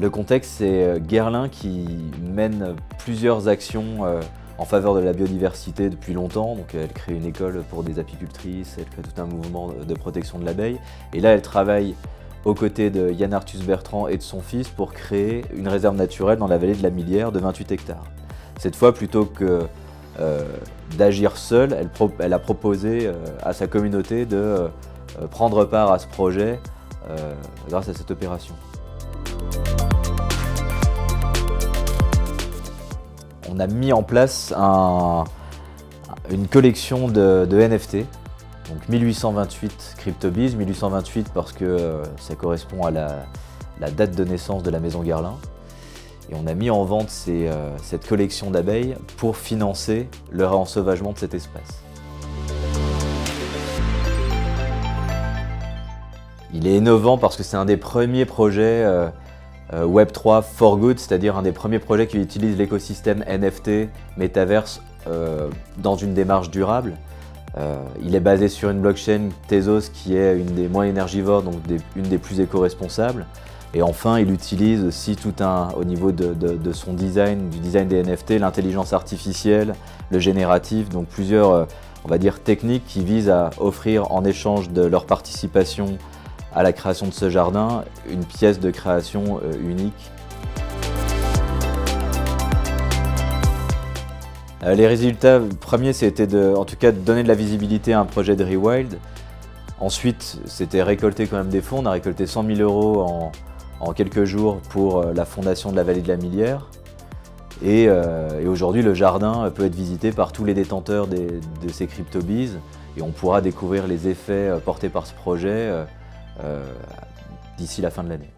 Le contexte, c'est Guerlain qui mène plusieurs actions en faveur de la biodiversité depuis longtemps. Donc elle crée une école pour des apicultrices, elle crée tout un mouvement de protection de l'abeille. Et là, elle travaille aux côtés de Yann Arthus Bertrand et de son fils pour créer une réserve naturelle dans la vallée de la Millière de 28 hectares. Cette fois, plutôt que d'agir seule, elle a proposé à sa communauté de prendre part à ce projet grâce à cette opération. On a mis en place une collection de NFT, donc 1828 CryptoBees, 1828 parce que ça correspond à la date de naissance de la maison Guerlain. Et on a mis en vente cette collection d'abeilles pour financer le réensauvagement de cet espace. Il est innovant parce que c'est un des premiers projets Web3 for good, c'est-à-dire un des premiers projets qui utilise l'écosystème NFT, Metaverse, dans une démarche durable. Il est basé sur une blockchain Tezos qui est une des moins énergivores, donc une des plus éco-responsables. Et enfin, il utilise aussi au niveau de son design, du design des NFT, l'intelligence artificielle, le génératif, donc plusieurs, on va dire, techniques qui visent à offrir en échange de leur participation à la création de ce jardin, une pièce de création unique. Les résultats premiers, c'était en tout cas de donner de la visibilité à un projet de Rewild. Ensuite, c'était récolter quand même des fonds. On a récolté 100 000 € en quelques jours pour la fondation de la vallée de la Millière. Et aujourd'hui, le jardin peut être visité par tous les détenteurs de ces CryptoBees et on pourra découvrir les effets portés par ce projet d'ici la fin de l'année.